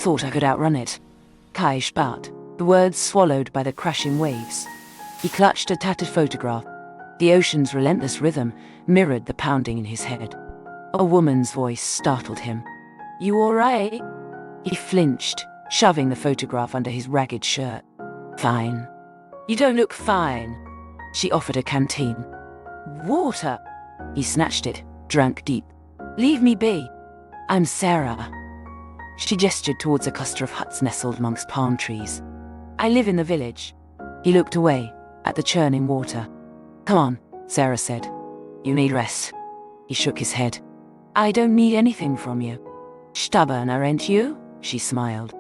Thought I could outrun it. Kai spat, the words swallowed by the crashing waves. He clutched a tattered photograph. The ocean's relentless rhythm mirrored the pounding in his head. A woman's voice startled him. "You all right?" He flinched, shoving the photograph under his ragged shirt. "Fine." "You don't look fine." She offered a canteen. "Water." He snatched it, drank deep. "Leave me be. I'm Sarah." She gestured towards a cluster of huts nestled amongst palm trees. "I live in the village." He looked away, at the churning water. "Come on," Sarah said. "You need rest." He shook his head. "I don't need anything from you." "Stubborn, aren't you?" She smiled.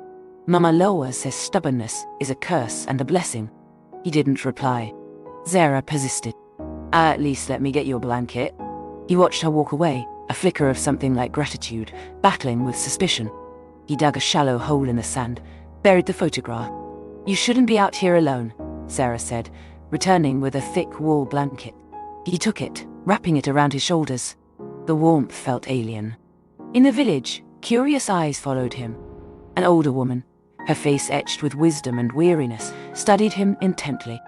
"Mama Loa says stubbornness is a curse and a blessing." He didn't reply. Sarah persisted. "At least let me get you a blanket." He watched her walk away, a flicker of something like gratitude, battling with suspicion. He dug a shallow hole in the sand, buried the photograph. "You shouldn't be out here alone," Sarah said, returning with a thick wool blanket. He took it, wrapping it around his shoulders. The warmth felt alien. In the village, curious eyes followed him. An older woman, her face etched with wisdom and weariness, studied him intently.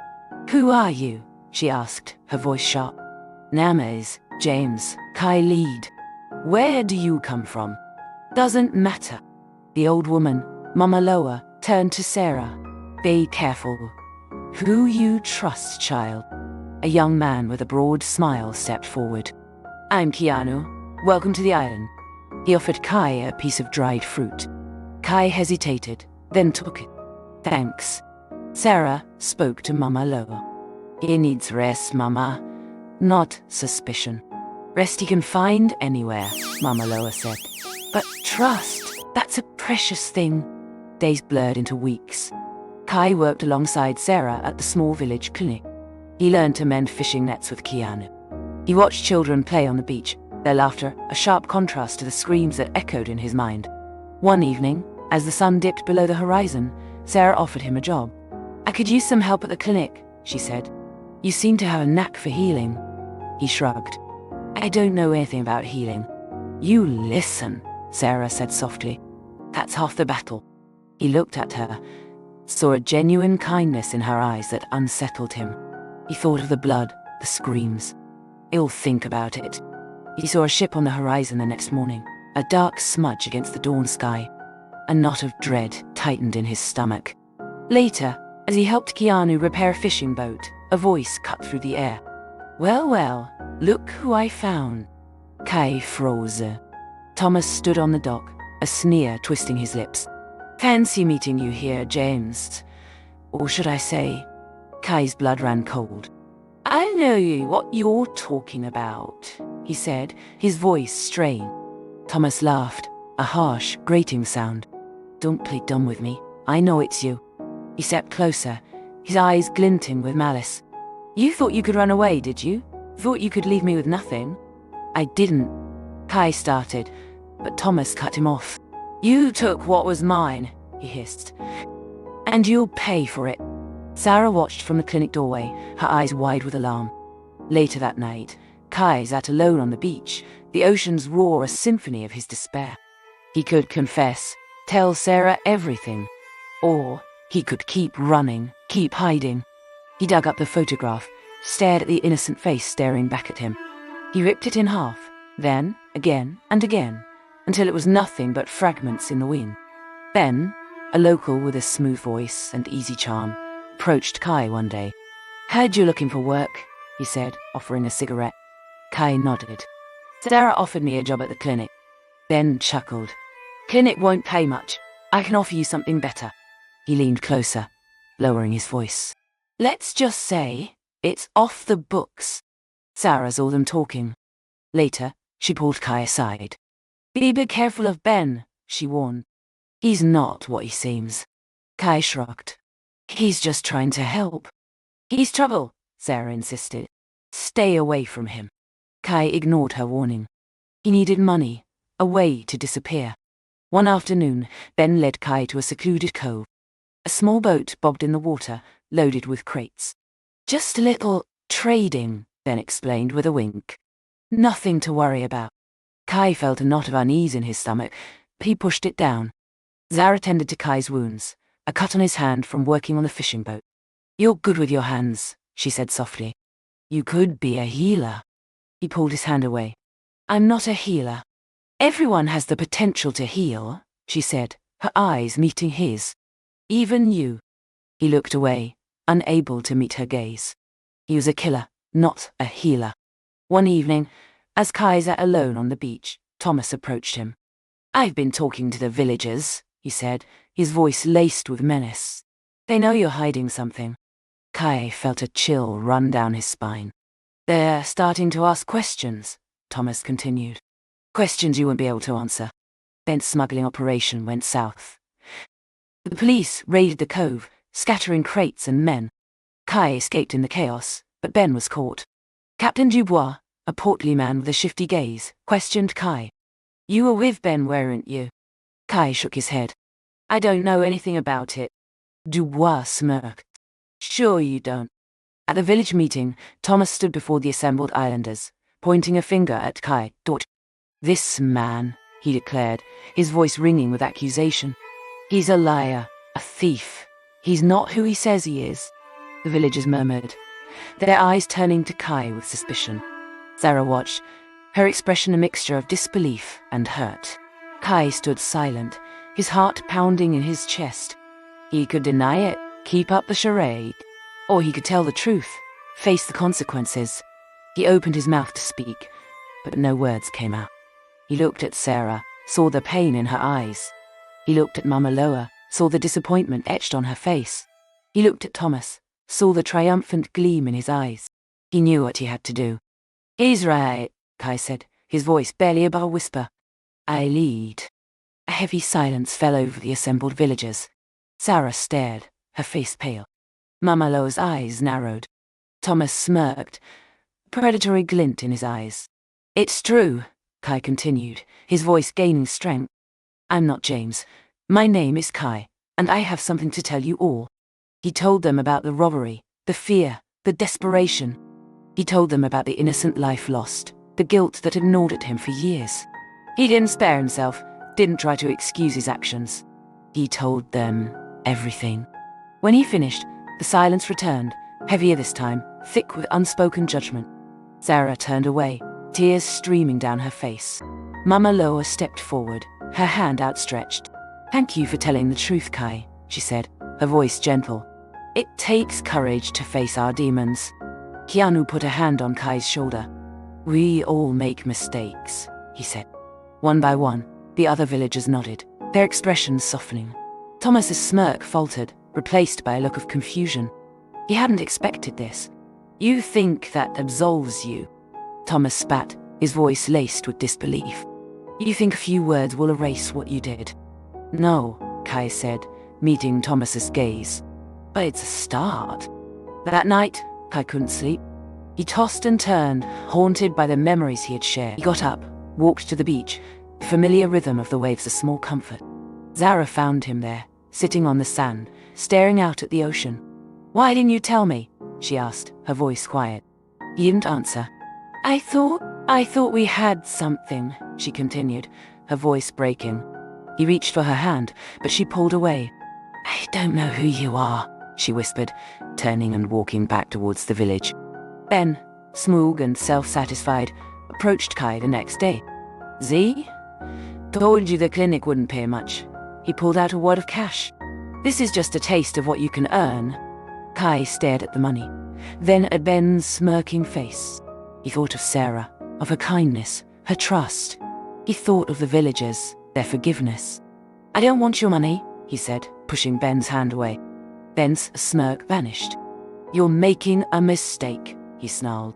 "Who are you?" she asked, her voice sharp. "Name is James, Kai Lead. Where do you come from?" "Doesn't matter." The old woman, Mama Loa, turned to Sarah. "Be careful. Who you trust, child." A young man with a broad smile stepped forward. "I'm Keanu. Welcome to the island." He offered Kai a piece of dried fruit. Kai hesitated, then took it. "Thanks." Sarah spoke to Mama Loa. "He needs rest, Mama, not suspicion." "Rest he can find anywhere," Mama Loa said. "But trust, that's a precious thing." Days blurred into weeks. Kai worked alongside Sarah at the small village clinic. He learned to mend fishing nets with Keanu. He watched children play on the beach, their laughter a sharp contrast to the screams that echoed in his mind. One evening, as the sun dipped below the horizon, Sarah offered him a job. "I could use some help at the clinic," she said. "You seem to have a knack for healing." He shrugged. "I don't know anything about healing." "You listen," Sarah said softly. "That's half the battle." He looked at her, saw a genuine kindness in her eyes that unsettled him. He thought of the blood, the screams. "He'll think about it." He saw a ship on the horizon the next morning, a dark smudge against the dawn sky. A knot of dread tightened in his stomach. Later, as he helped Keanu repair a fishing boat, a voice cut through the air. "Well, well, look who I found." Kai froze. Thomas stood on the dock, a sneer twisting his lips. "Fancy meeting you here, James. Or should I say..." Kai's blood ran cold. "I know what you're talking about," he said, his voice strained. Thomas laughed, a harsh, grating sound. "Don't play dumb with me. I know it's you." He stepped closer, his eyes glinting with malice. "You thought you could run away, did you? Thought you could leave me with nothing?" "I didn't," Kai started, but Thomas cut him off. "You took what was mine," he hissed. "And you'll pay for it." Sarah watched from the clinic doorway, her eyes wide with alarm. Later that night, Kai sat alone on the beach, the ocean's roar a symphony of his despair. He could confess, tell Sarah everything. Or he could keep running, keep hiding. He dug up the photograph, stared at the innocent face staring back at him. He ripped it in half, then again and again, until it was nothing but fragments in the wind. Ben, a local with a smooth voice and easy charm, approached Kai one day. "Heard you're looking for work," he said, offering a cigarette. Kai nodded. "Sarah offered me a job at the clinic." Ben chuckled. "Clinic won't pay much. I can offer you something better." He leaned closer, lowering his voice. "Let's just say it's off the books." Sarah saw them talking. Later, she pulled Kai aside. "Be careful of Ben," she warned. "He's not what he seems." Kai shrugged. "He's just trying to help." "He's trouble," Sarah insisted. "Stay away from him." Kai ignored her warning. He needed money, a way to disappear. One afternoon, Ben led Kai to a secluded cove. A small boat bobbed in the water, loaded with crates. "Just a little trading," Ben explained with a wink. "Nothing to worry about." Kai felt a knot of unease in his stomach, but he pushed it down. Zara tended to Kai's wounds, a cut on his hand from working on the fishing boat. "You're good with your hands," she said softly. "You could be a healer." He pulled his hand away. "I'm not a healer." "Everyone has the potential to heal," she said, her eyes meeting his. "Even you." He looked away, unable to meet her gaze. He was a killer, not a healer. One evening, as Kai sat alone on the beach, Thomas approached him. "I've been talking to the villagers," he said, his voice laced with menace. "They know you're hiding something." Kai felt a chill run down his spine. "They're starting to ask questions," Thomas continued. "Questions you won't be able to answer." Ben's smuggling operation went south. The police raided the cove, scattering crates and men. Kai escaped in the chaos, but Ben was caught. Captain Dubois, a portly man with a shifty gaze, questioned Kai. "You were with Ben, weren't you?" Kai shook his head. "I don't know anything about it." Dubois smirked. "Sure you don't." At the village meeting, Thomas stood before the assembled islanders, pointing a finger at Kai. "This man," he declared, his voice ringing with accusation. "He's a liar, a thief. He's not who he says he is." The villagers murmured, their eyes turning to Kai with suspicion. Zara watched, her expression a mixture of disbelief and hurt. Kai stood silent, his heart pounding in his chest. He could deny it, keep up the charade, or he could tell the truth, face the consequences. He opened his mouth to speak, but no words came out. He looked at Sarah, saw the pain in her eyes. He looked at Mama Loa, saw the disappointment etched on her face. He looked at Thomas, saw the triumphant gleam in his eyes. He knew what he had to do. "He's right," Kai said, his voice barely above a whisper. "I lead." A heavy silence fell over the assembled villagers. Sarah stared, her face pale. Mama Loa's eyes narrowed. Thomas smirked, a predatory glint in his eyes. "It's true," Kai continued, his voice gaining strength. "I'm not James. My name is Kai, and I have something to tell you all." He told them about the robbery, the fear, the desperation. He told them about the innocent life lost, the guilt that had gnawed at him for years. He didn't spare himself, didn't try to excuse his actions. He told them everything. When he finished, the silence returned, heavier this time, thick with unspoken judgment. Sarah turned away, tears streaming down her face. Mama Loa stepped forward, her hand outstretched. "Thank you for telling the truth, Kai," she said, her voice gentle. "It takes courage to face our demons." Keanu put a hand on Kai's shoulder. "We all make mistakes," he said. One by one, the other villagers nodded, their expressions softening. Thomas's smirk faltered, replaced by a look of confusion. He hadn't expected this. "You think that absolves you?" Thomas spat, his voice laced with disbelief. "You think a few words will erase what you did?" "No," Kai said, meeting Thomas's gaze. "But it's a start." That night, Kai couldn't sleep. He tossed and turned, haunted by the memories he had shared. He got up, walked to the beach, the familiar rhythm of the waves a small comfort. Zara found him there, sitting on the sand, staring out at the ocean. "Why didn't you tell me?" she asked, her voice quiet. He didn't answer. I thought we had something," she continued, her voice breaking. He reached for her hand, but she pulled away. "I don't know who you are," she whispered, turning and walking back towards the village. Ben, smug and self-satisfied, approached Kai the next day. "Z? Told you the clinic wouldn't pay much." He pulled out a wad of cash. "This is just a taste of what you can earn." Kai stared at the money, then at Ben's smirking face. He thought of Sarah, of her kindness, her trust. He thought of the villagers, their forgiveness. "I don't want your money," he said, pushing Ben's hand away. Ben's smirk vanished. "You're making a mistake," he snarled.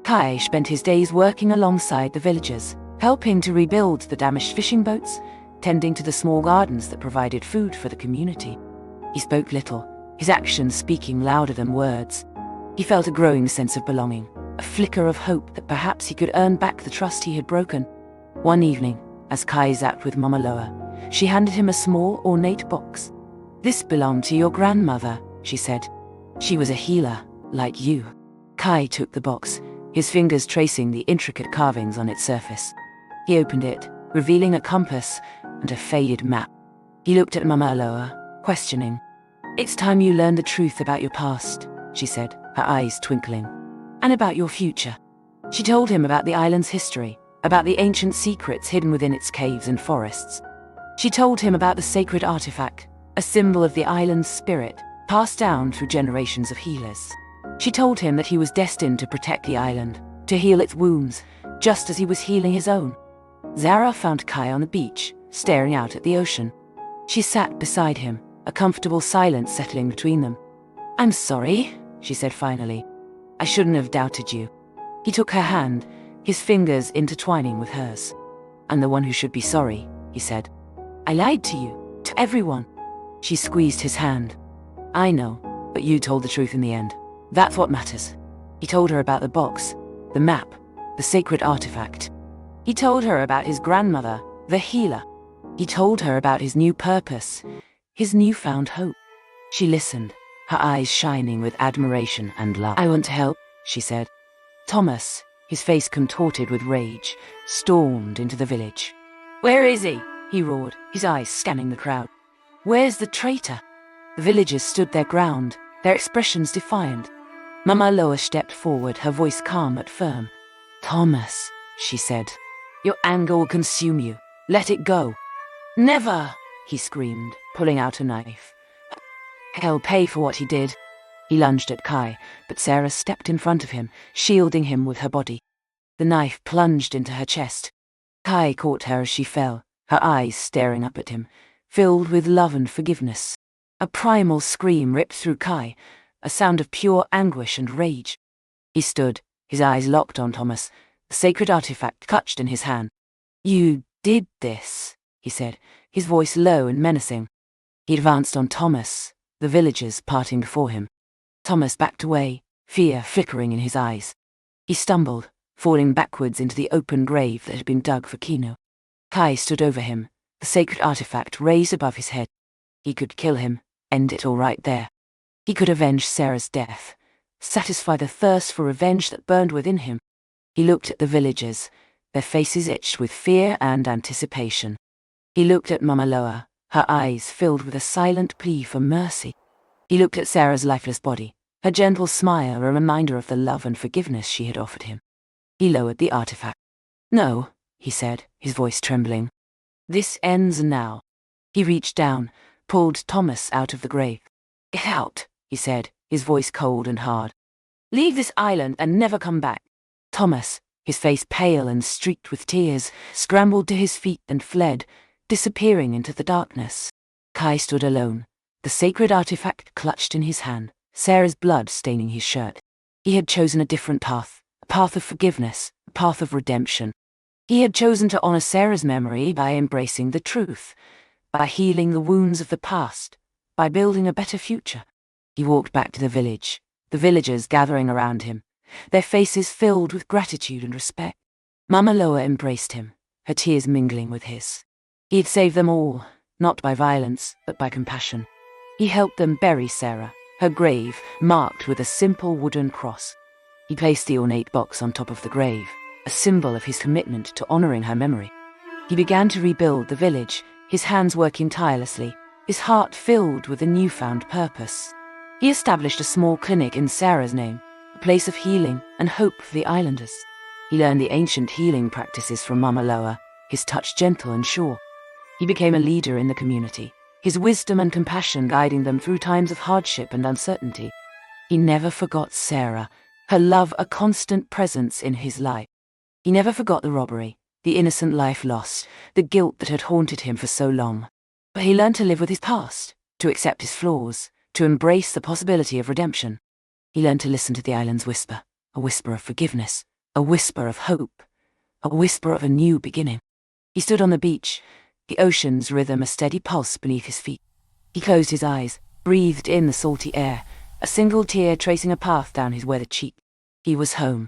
Kai spent his days working alongside the villagers, helping to rebuild the damaged fishing boats, tending to the small gardens that provided food for the community. He spoke little, his actions speaking louder than words. He felt a growing sense of belonging, a flicker of hope that perhaps he could earn back the trust he had broken. One evening, as Kai sat with Mama Loa, she handed him a small, ornate box. "This belonged to your grandmother," she said. "She was a healer, like you." Kai took the box, his fingers tracing the intricate carvings on its surface. He opened it, revealing a compass and a faded map. He looked at Mama Aloha, questioning. "It's time you learned the truth about your past," she said, her eyes twinkling. "And about your future." She told him about the island's history, about the ancient secrets hidden within its caves and forests. She told him about the sacred artifact, a symbol of the island's spirit, passed down through generations of healers. She told him that he was destined to protect the island, to heal its wounds, just as he was healing his own. Zara found Kai on the beach, staring out at the ocean. She sat beside him, a comfortable silence settling between them. "I'm sorry," she said finally. "I shouldn't have doubted you." He took her hand, his fingers intertwining with hers. "I'm the one who should be sorry," he said. "I lied to you, to everyone." She squeezed his hand. "I know, but you told the truth in the end. That's what matters." He told her about the box, the map, the sacred artifact. He told her about his grandmother, the healer. He told her about his new purpose, his newfound hope. She listened, her eyes shining with admiration and love. "I want to help," she said. Thomas, his face contorted with rage, stormed into the village. "Where is he?" he roared, his eyes scanning the crowd. "Where's the traitor?" The villagers stood their ground, their expressions defiant. Mama Loa stepped forward, her voice calm but firm. "Thomas," she said, "your anger will consume you. Let it go." "Never!" he screamed, pulling out a knife. "He'll pay for what he did." He lunged at Kai, but Sarah stepped in front of him, shielding him with her body. The knife plunged into her chest. Kai caught her as she fell, her eyes staring up at him, filled with love and forgiveness. A primal scream ripped through Kai, a sound of pure anguish and rage. He stood, his eyes locked on Thomas, the sacred artifact clutched in his hand. "You did this," he said, his voice low and menacing. He advanced on Thomas, the villagers parting before him. Thomas backed away, fear flickering in his eyes. He stumbled, falling backwards into the open grave that had been dug for Kino. Kai stood over him, the sacred artifact raised above his head. He could kill him, end it all right there. He could avenge Sarah's death, satisfy the thirst for revenge that burned within him. He looked at the villagers, their faces itched with fear and anticipation. He looked at Mama Loa, her eyes filled with a silent plea for mercy. He looked at Sarah's lifeless body, her gentle smile a reminder of the love and forgiveness she had offered him. He lowered the artifact. "No," he said, his voice trembling. "This ends now." He reached down, pulled Thomas out of the grave. "Get out," he said, his voice cold and hard. "Leave this island and never come back." Thomas, his face pale and streaked with tears, scrambled to his feet and fled, disappearing into the darkness. Kai stood alone, the sacred artifact clutched in his hand, Sarah's blood staining his shirt. He had chosen a different path, a path of forgiveness, a path of redemption. He had chosen to honor Sarah's memory by embracing the truth, by healing the wounds of the past, by building a better future. He walked back to the village, the villagers gathering around him, their faces filled with gratitude and respect. Mama Loa embraced him, her tears mingling with his. He had saved them all, not by violence, but by compassion. He helped them bury Sarah, her grave marked with a simple wooden cross. He placed the ornate box on top of the grave, a symbol of his commitment to honoring her memory. He began to rebuild the village, his hands working tirelessly, his heart filled with a newfound purpose. He established a small clinic in Sarah's name, a place of healing and hope for the islanders. He learned the ancient healing practices from Mama Loa, his touch gentle and sure. He became a leader in the community, his wisdom and compassion guiding them through times of hardship and uncertainty. He never forgot Sarah, her love a constant presence in his life. He never forgot the robbery, the innocent life lost, the guilt that had haunted him for so long. But he learned to live with his past, to accept his flaws, to embrace the possibility of redemption. He learned to listen to the island's whisper, a whisper of forgiveness, a whisper of hope, a whisper of a new beginning. He stood on the beach, the ocean's rhythm a steady pulse beneath his feet. He closed his eyes, breathed in the salty air, a single tear tracing a path down his weathered cheek. He was home.